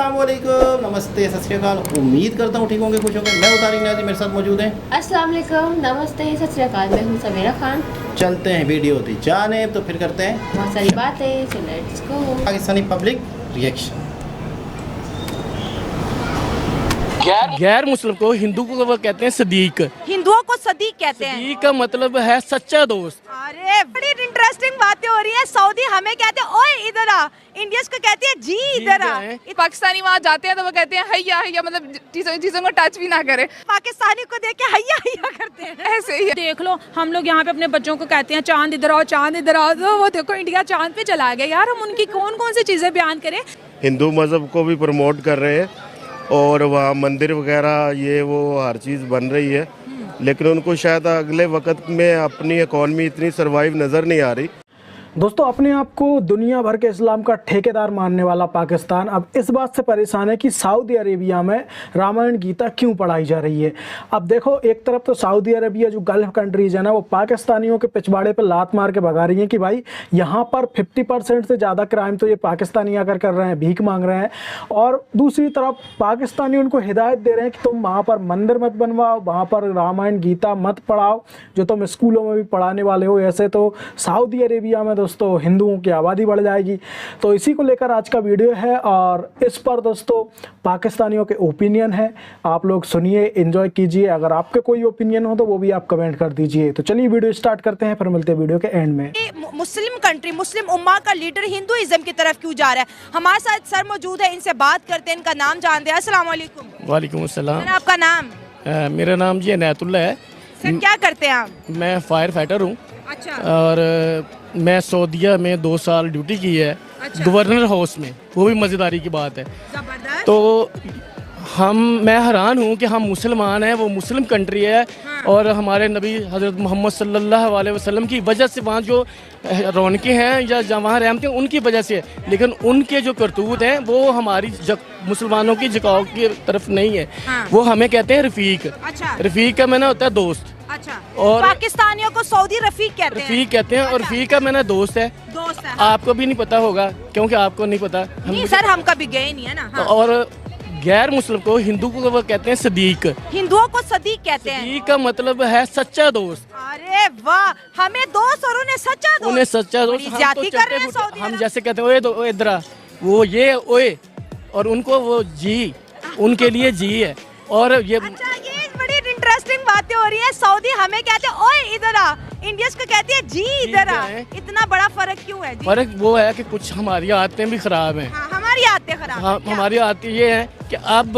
अस्सलाम वालेकुम, नमस्ते, सत श्री अकाल। उम्मीद करता हूँ ठीक होंगे, खुश होंगे। मैं तारिक नियाज़ी, मेरे साथ मौजूद हैं। अस्सलाम वालेकुम, नमस्ते, सत श्री अकाल। मैं हूँ समीरा खान। चलते हैं वीडियो होती जाने तो फिर करते हैं बहुत सारी बातें, so let's go। Pakistani public reaction. गैर मुस्लिम को हिंदू को वो कहते हैं सदीक। हिंदुओं को सदीक कहते हैं। सदीक का मतलब है सच्चा दोस्त। अरे बड़ी इंटरेस्टिंग बातें हो रही है। सऊदी हमें कहते हैं ओए इधर आ, इंडियंस को कहते हैं जी इधर आ। पाकिस्तानी वहाँ जाते हैं तो वो कहते हैं हैया हैया, मतलब चीजों को टच भी ना करे। पाकिस्तानी को देख के हैया हैया करते हैं। ऐसे ही देख लो, हम लोग यहाँ पे अपने बच्चों को कहते हैं चांद इधर आओ, चांद इधर आओ। तो वो देखो इंडिया चांद पे चला गया। यार हम उनकी कौन कौन सी चीजें बयान करें। हिंदू मज़हब को भी प्रमोट कर रहे हैं और वहाँ मंदिर वगैरह ये वो हर चीज़ बन रही है, लेकिन उनको शायद अगले वक्त में अपनी इकॉनमी इतनी सरवाइव नज़र नहीं आ रही। दोस्तों, अपने आप को दुनिया भर के इस्लाम का ठेकेदार मानने वाला पाकिस्तान अब इस बात से परेशान है कि सऊदी अरेबिया में रामायण गीता क्यों पढ़ाई जा रही है। अब देखो, एक तरफ तो सऊदी अरेबिया जो गल्फ कंट्रीज है ना, वो पाकिस्तानियों के पिछवाड़े पर लात मार के भगा रही हैं कि भाई यहाँ पर 50% से ज़्यादा क्राइम तो ये पाकिस्तानी आकर कर रहे हैं, भीख मांग रहे हैं। और दूसरी तरफ पाकिस्तानी उनको हिदायत दे रहे हैं कि तुम वहाँ पर मंदिर मत बनवाओ, वहाँ पर रामायण गीता मत पढ़ाओ, जो तुम स्कूलों में भी पढ़ाने वाले हो। ऐसे तो सऊदी अरेबिया में दोस्तों हिंदुओं की आबादी बढ़ जाएगी। तो इसी को लेकर आज का वीडियो है और इस पर दोस्तों पाकिस्तानियों के ओपिनियन है। आप लोग सुनिए, एंजॉय कीजिए। अगर आपके कोई ओपिनियन हो तो वो भी आप कमेंट कर दीजिए। तो चलिए वीडियो स्टार्ट करते हैं, फिर मिलते हैं वीडियो के एंड में। मुस्लिम कंट्री, मुस्लिम उम्मा का लीडर हिंदुइज्म की तरफ क्यों जा रहा है? हमारे साथ सर मौजूद है, इनसे बात करते हैं, इनका नाम जानते हैं। अस्सलाम वालेकुम। वालेकुम अस्सलाम। आपका नाम? मेरा नाम जी अनायतुल्ला है। सर क्या करते हैं आप? मैं फायर फाइटर हूँ। अच्छा। और मैं सऊदीया में 2 साल ड्यूटी की है। अच्छा। गवर्नर हाउस में, वो भी मज़ेदारी की बात है। जबरदस्त। तो मैं हैरान हूँ कि हम मुसलमान हैं, वो मुस्लिम कंट्री है। हाँ। और हमारे नबी हज़रत मोहम्मद सल्लल्लाहु अलैहि वसल्लम की वजह से वहाँ जो रौनकें हैं या वहाँ रहमतें उनकी वजह से है, लेकिन उनके जो करतूत हैं वो हमारी मुसलमानों की झुकाव की तरफ नहीं है। हाँ। वो हमें कहते हैं रफ़ीक। अच्छा। रफ़ीक का मैंने होता है दोस्त। अच्छा। और पाकिस्तानियों को सऊदी रफीक कहते हैं। रफ़ीक कहते हैं। और रफ़ीक का मैंने दोस्त है। दोस्त है। आपको भी नहीं पता होगा क्योंकि आपको नहीं पता। नहीं सर, हम कभी गए नहीं है ना। हाँ। और गैर मुस्लिम को हिंदू को वो कहते हैं सदीक। हिंदुओं को सदीक कहते हैं। सदीक का मतलब है सच्चा दोस्त। अरे वाह, हमें दोस्त और उन्हें सच्चा दोस्त। उन्हें सच्चा दोस्त। बड़ी ज्यादती कर रहे हैं सऊदी हम अरब। जैसे कहते हैं ओए ओए इधर आ, वो ये ओए, और उनको वो जी, उनके लिए जी है। और ये अच्छा, ये बड़ी इंटरेस्टिंग बातें हो रही है। सऊदी हमें कहते हैं ओए इधर आ, इंडियंस को कहते हैं जी इधर आ। इतना बड़ा फर्क क्यों है जी? फर्क वो है कि कुछ हमारी आदतें भी खराब हैं। हाँ, हमारी आदतें खराब हाँ, हैं। क्या? हमारी आदतें ये है कि अब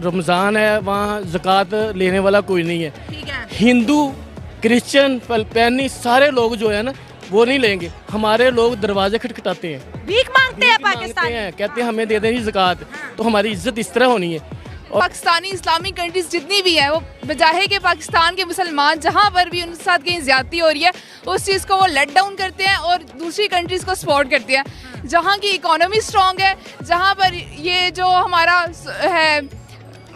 रमज़ान है, वहाँ ज़कात लेने वाला कोई नहीं है। ठीक है। हिंदू, क्रिश्चियन, फिलिपाइनी सारे लोग जो है ना वो नहीं लेंगे। हमारे लोग दरवाजे खटखटाते हैं, भीख मांगते हैं भीख मांगते पाकिस्तान। हैं, कहते हैं हमें दे दें ज़कात। तो हमारी इज्जत इस तरह होनी है। पाकिस्तानी इस्लामिक कंट्रीज जितनी भी है वो बजाय के पाकिस्तान के मुसलमान जहाँ पर भी उनके साथ कहीं ज्यादती हो रही है उस चीज़ को वो लेट डाउन करते हैं और दूसरी कंट्रीज को सपोर्ट करते हैं। जहाँ की इकोनॉमी स्ट्रॉन्ग है, जहाँ पर ये जो हमारा है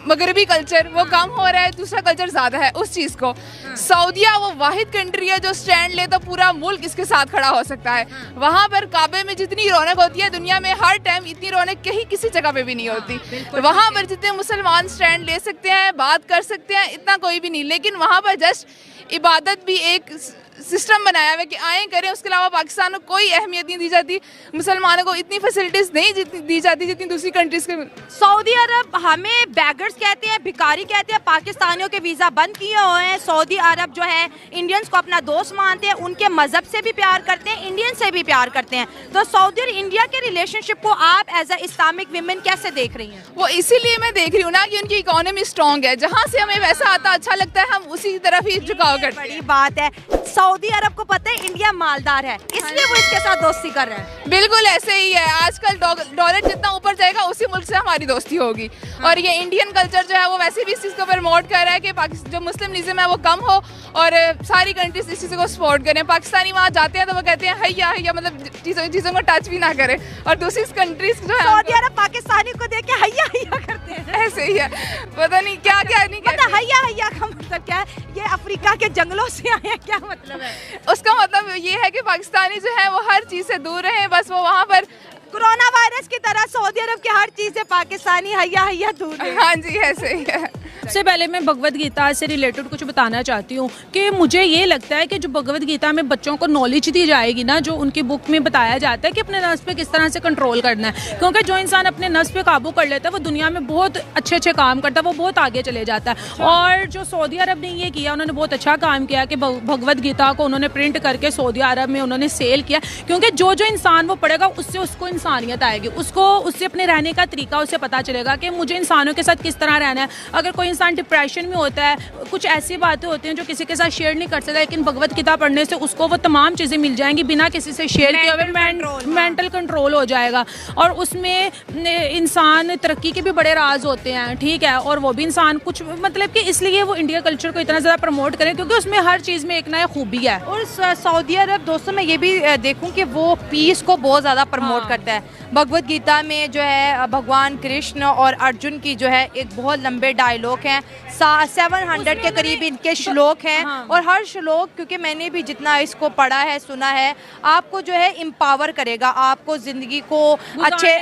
मगरबी कल्चर वो कम हो रहा है, दूसरा कल्चर ज़्यादा है उस चीज़ को। सऊदीया वो वाहिद कंट्री है जो स्टैंड ले तो पूरा मुल्क इसके साथ खड़ा हो सकता है। वहाँ पर काबे में जितनी रौनक होती है दुनिया में हर टाइम इतनी रौनक कहीं किसी जगह पे भी नहीं होती। वहाँ पर जितने मुसलमान स्टैंड ले सकते हैं, बात कर सकते हैं, इतना कोई भी नहीं। लेकिन वहाँ पर जस्ट इबादत भी एक सिस्टम बनाया हुआ है कि आए करें, उसके अलावा पाकिस्तान को कोई अहमियत नहीं दी जाती। मुसलमानों को इतनी फैसिलिटीज नहीं दी जाती जितनी दूसरी कंट्रीज के। सऊदी अरब हमें बैगर्स कहते हैं, भिखारी कहते हैं। पाकिस्तानियों के वीज़ा बंद किए हुए हैं। सऊदी अरब जो है इंडियंस को अपना दोस्त मानते हैं, उनके मजहब से भी प्यार करते हैं, इंडियन से भी प्यार करते हैं। तो सऊदी और इंडिया के रिलेशनशिप को आप एज अ इस्लामिक विमेन कैसे देख रही हैं? वो इसीलिए मैं देख रही हूँ ना कि उनकी इकोनॉमी स्ट्रॉन्ग है, जहाँ से हमें वैसा आता अच्छा लगता है हम उसी तरफ ही झुकाव करते हैं। बड़ी बात है। सऊदी अरब को पता है इंडिया मालदार है, इसलिए वो इसके साथ दोस्ती कर रहे हैं। बिल्कुल ऐसे ही है। आजकल डॉलर जितना ऊपर जाएगा उसी मुल्क से हमारी दोस्ती होगी। और ये इंडियन कल्चर जो है वो वैसे भी इस चीज़ को प्रमोट कर रहा है कि जो मुस्लिम है वो कम हो और सारी कंट्रीज इस चीज़ को सपोर्ट करें। पाकिस्तानी वहाँ जाते हैं तो वो कहते हैं हैया हैया, मतलब चीज़ों को टच भी ना करे। और दूसरी कंट्रीज जो है सऊदी अरब पाकिस्तानी को देख के हैया हैया करते हैं। ऐसे ही है, पता नहीं क्या क्या नहीं कहते। मतलब हैया हैया का मतलब क्या है? ये अफ्रीका के जंगलों से आए हैं, क्या मतलब है? उसका मतलब ये है कि पाकिस्तानी जो है वो हर चीज़ से दूर रहे, बस वो वहाँ पर कोरोना वायरस की तरह सऊदी अरब की हर चीज से पाकिस्तानी हैया हैया दूर है। हाँ जी, ऐसे ही है। सबसे पहले मैं भगवत गीता से रिलेटेड कुछ बताना चाहती हूँ कि मुझे ये लगता है कि जो भगवत गीता में बच्चों को नॉलेज दी जाएगी ना, जो उनकी बुक में बताया जाता है कि अपने नफ्स पे किस तरह से कंट्रोल करना है, क्योंकि जो इंसान अपने नफ्स पे काबू कर लेता है वो दुनिया में बहुत अच्छे अच्छे काम करता है, वो बहुत आगे चले जाता है। और जो सऊदी अरब ने ये किया, उन्होंने बहुत अच्छा काम किया कि भगवत गीता को उन्होंने प्रिंट करके सऊदी अरब में उन्होंने सेल किया, क्योंकि जो जो इंसान वो पढ़ेगा उससे उसको इंसानियत आएगी, उससे अपने रहने का तरीका उसे पता चलेगा कि मुझे इंसानों के साथ किस तरह रहना है। अगर कोई इंसान डिप्रेशन में होता है, कुछ ऐसी बातें होती हैं जो किसी के साथ शेयर नहीं कर सकता, लेकिन भगवत गीता पढ़ने से उसको वो तमाम चीज़ें मिल जाएंगी बिना किसी से शेयर किए हुए। मेंटल कंट्रोल हो जाएगा और उसमें इंसान तरक्की के भी बड़े राज होते हैं, ठीक है। और वो भी इंसान कुछ मतलब कि इसलिए वो इंडिया कल्चर को इतना ज़्यादा प्रमोट करें क्योंकि उसमें हर चीज़ में एक नया खूबी है। और सऊदी अरब दोस्तों मैं ये भी देखूं कि वो पीस को बहुत ज़्यादा प्रमोट करता है। भगवत गीता में जो है भगवान कृष्ण और अर्जुन की जो है एक बहुत लंबे डायलॉग हैं, 700 के करीब इनके श्लोक हैं। और हर श्लोक, क्योंकि मैंने भी जितना इसको पढ़ा है सुना है, आपको जो है एम्पावर करेगा, आपको ज़िंदगी को अच्छे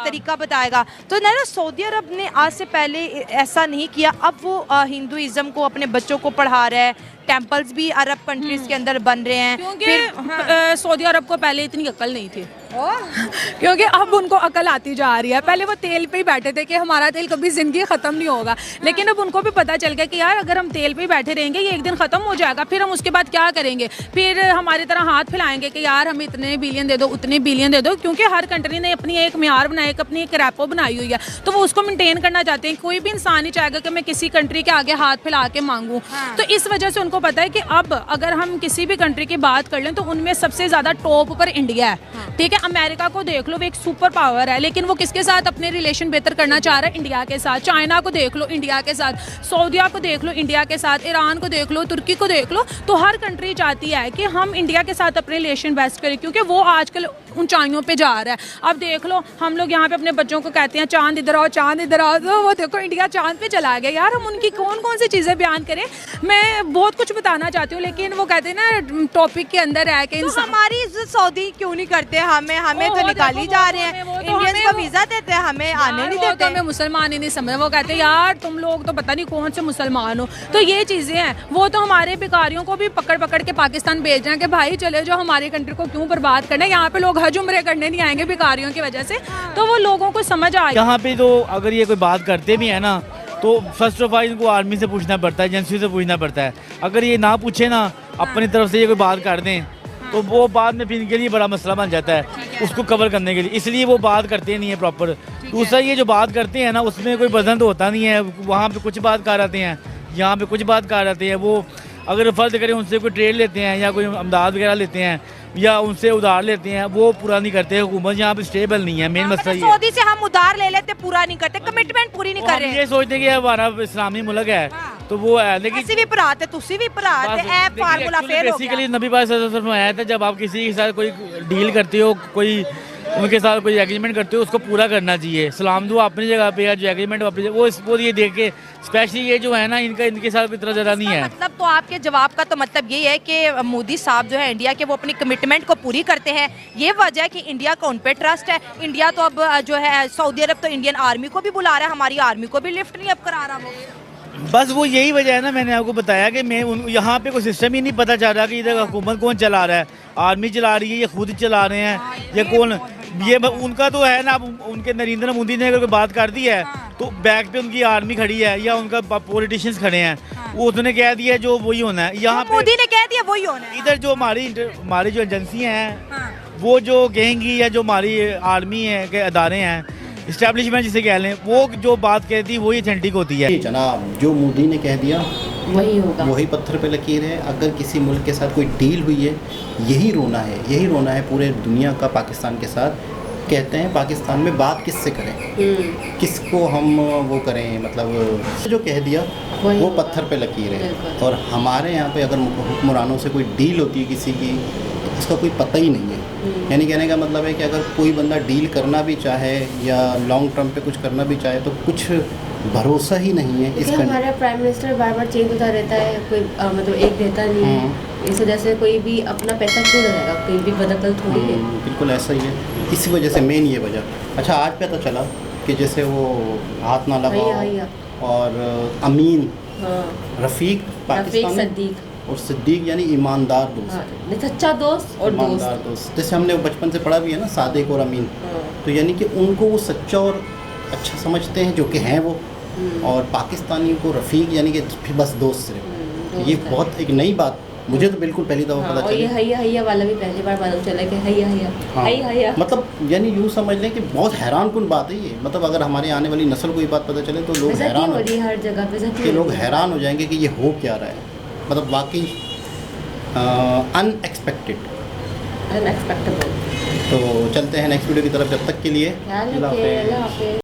तरीका बताएगा। तो ना सऊदी अरब ने आज से पहले ऐसा नहीं किया, अब वो हिंदुइज़्म को अपने बच्चों को पढ़ा रहा है, टेम्पल्स भी अरब कंट्रीज के अंदर बन रहे हैं। क्योंकि सऊदी अरब को पहले इतनी अकल नहीं थी क्योंकि अब उनको अकल आती जा रही है। पहले वो तेल पे ही बैठे थे कि हमारा तेल कभी ज़िंदगी ख़त्म नहीं होगा, लेकिन अब उनको भी पता चल गया कि यार अगर हम तेल पे ही बैठे रहेंगे ये एक दिन ख़त्म हो जाएगा, फिर हम उसके बाद क्या करेंगे, फिर हमारी तरह हाथ फैलाएंगे कि यार हमें इतने बिलियन दे दो, उतने बिलियन दे दो, क्योंकि हर कंट्री ने अपनी एक म्यार बनाया, अपनी एक रैपो बनाई हुई है, तो वो उसको मेनटेन करना चाहते हैं। कोई भी इंसान नहीं चाहेगा कि मैं किसी कंट्री के आगे हाथ फैला के मांगूँ। तो इस वजह से उनको पता है कि अब अगर हम किसी भी कंट्री की बात कर लें तो उनमें सबसे ज़्यादा टॉप पर इंडिया है, ठीक है। अमेरिका को देख लो, वो एक सुपर पावर है, लेकिन वो किसके साथ अपने रिलेशन बेहतर करना चाह रहा है? इंडिया के साथ। चाइना को देख लो, इंडिया के साथ। सऊदीया को देख लो, इंडिया के साथ। ईरान को देख लो, तुर्की को देख लो। तो हर कंट्री चाहती है कि हम इंडिया के साथ अपने रिलेशन बेस्ट करें, क्योंकि वो आजकल ऊंचाइयों पे जा रहा है। अब देख लो, हम लोग यहाँ पे अपने बच्चों को कहते हैं चांद इधर आओ, चांद इधर आओ, तो वो देखो इंडिया चांद पे चला गया। यार हम उनकी कौन कौन सी चीज़ें बयान करें, मैं बहुत कुछ बताना चाहती हूँ, लेकिन वो कहते हैं ना टॉपिक के अंदर है कि तो हमारी इज्जत सऊदी क्यों नहीं करते? हमें तो निकाली जा रहे हैं, इंडियंस को वीजा देते हैं, हमें आने नहीं देते। हमें मुसलमान ही नहीं समझ, वो कहते हैं यार तुम लोग तो पता नहीं कौन से मुसलमान हो। तो ये चीज़ें हैं, वो तो हमारे भिखारियों को भी पकड़ पकड़ के पाकिस्तान भेज रहे हैं कि भाई चले जाओ, हमारी कंट्री को क्यों बर्बाद करना है। यहाँ पे लोग हज उम्रे करने नहीं आएंगे भिखारियों की वजह से, तो वो लोगों को समझ आ। यहाँ पे तो अगर ये कोई बात करते भी है ना, तो फर्स्ट ऑफ ऑल इनको आर्मी से पूछना पड़ता है, एजेंसी से पूछना पड़ता है। अगर ये ना पूछे ना, अपनी तरफ से ये कोई बात कर दें, तो वो बाद में फिर इनके लिए बड़ा मसला बन जाता है उसको कवर करने के लिए, इसलिए वो बात करते नहीं है प्रॉपर। दूसरा ये जो बात करते हैं ना, उसमें कोई वजन तो होता नहीं है, वहाँ पे कुछ बात कर आते हैं, यहाँ पे कुछ बात कर आते हैं। वो अगर फ़र्ज करें उनसे कोई ट्रेड लेते हैं या कोई अमदाद वगैरह लेते हैं या उनसे उधार लेते हैं, वो पूरा नहीं करते। हुकूमत यहाँ पे स्टेबल नहीं है, मेन मसला ये है। सऊदी से हम उधार ले लेते, पूरा नहीं करते, कमिटमेंट पूरी नहीं कर रहे। ये सोचते कि हमारा इस्लामी मुल्क है तो वो है, लेकिन ऐसे भी भराते, तुसी भी भराते, ऐ फार्मूला फेल हो गया। बेसिकली नबी पाक सल्लल्लाहु अलैहि वसल्लम आया था, जब आप किसी के साथ कोई डील करते हो, कोई उनके साथ कोई एग्रीमेंट करते हो, उसको पूरा करना चाहिए। सलाम दुआ अपनी जगह पे है, जो एग्रीमेंट अपनी वो ये देख के, स्पेशली ये जो है ना, इनके साथ इतना ज़्यादा नहीं है। मतलब तो आपके जवाब का तो मतलब ये है कि मोदी साहब जो है इंडिया के, वो अपनी कमिटमेंट को पूरी करते हैं। ये वजह है कि इंडिया का उन पे ट्रस्ट है। इंडिया तो अब जो है सऊदी अरब तो इंडियन आर्मी को भी बुला रहा है, हमारी आर्मी को भी लिफ्ट नहीं अब करा रहा वो। बस वो यही वजह है ना, मैंने आपको बताया कि मैं यहाँ पे कोई सिस्टम ही नहीं पता चल रहा कि इधर हुकूमत कौन चला रहा है। आर्मी चला रही है, ये खुद चला रहे हैं, या कौन? ये उनका तो है ना, उनके नरेंद्र मोदी ने अगर कोई बात कर दी है तो बैक पे उनकी आर्मी खड़ी है या उनका पॉलिटिशियंस खड़े हैं, वो उसने कह दिया जो वही होना है। यहाँ पे मोदी ने कह दिया वही होना है। इधर जो हमारी जो एजेंसियाँ हैं, वो जो कहेंगी, या जो हमारी आर्मी है के अदारे हैं, इस्टेब्लिशमेंट जिसे कह लें, वो जो बात कहती है वही ऑथेंटिक होती है। जनाब, जो मोदी ने कह दिया वही होगा, वही पत्थर पे लकीर है। अगर किसी मुल्क के साथ कोई डील हुई है, यही रोना है पूरे दुनिया का पाकिस्तान के साथ। कहते हैं पाकिस्तान में बात किससे करें, किसको हम वो करें, मतलब जो कह दिया वो पत्थर पे लकीर है। और हमारे यहाँ पे अगर हुक्मरानों से कोई डील होती है किसी की, तो उसका कोई पता ही नहीं है। यानी कहने का मतलब है कि अगर कोई बंदा डील करना भी चाहे या लॉन्ग टर्म पे कुछ करना भी चाहे, तो कुछ भरोसा ही नहीं है। इसका हमारा प्राइम मिनिस्टर बार बार चेंज होता रहता है, कोई मतलब एक रहता नहीं है। इस वजह से कोई भी अपना पैसा क्यों लगाएगा, कोई भी बदखल थोड़ी है। बिल्कुल ऐसा ही है। इसी वजह से मेन ये वजह। अच्छा, आज पता चला कि जैसे वो हाथ ना लगाओ हैया। और अमीन, हाँ, रफ़ीक रफीक पाकिस्तान में, सद्दीक। और सिद्दीक यानी ईमानदार दोस्त, हाँ, नहीं, सच्चा दोस्त और ईमानदार दोस्त। जैसे हमने बचपन से पढ़ा भी है ना, सादिक और अमीन। हाँ। तो यानी कि उनको वो सच्चा और अच्छा समझते हैं, जो कि हैं वो, और पाकिस्तानी को रफ़ीक यानी कि फिर बस दोस्त सिर्फ। ये बहुत एक नई बात, मुझे तो बिल्कुल पहली दफ़ा हाँ, पता और ये चली। हैया हैया वाला भी पहली बार मालूम चला कि हैया हैया हाँ, हैया हैया। मतलब यानी यूँ समझ लें कि बहुत हैरानकुन बात है ये। मतलब अगर हमारे आने वाली नस्ल को ये बात पता चले तो लोग बेइज्जती हैरान हो रही है हर जगह पे, कि लोग हैरान हो जाएंगे कि ये हो क्या रहा है। मतलब वाकई अनएक्सपेक्टेड, अनएक्सपेक्टेबल। तो चलते हैं नेक्स्ट वीडियो की तरफ, जब तक के लिए ख्याल अल्लाह रखिए, हाफ़िज़। अल्लाह हाफ़िज़।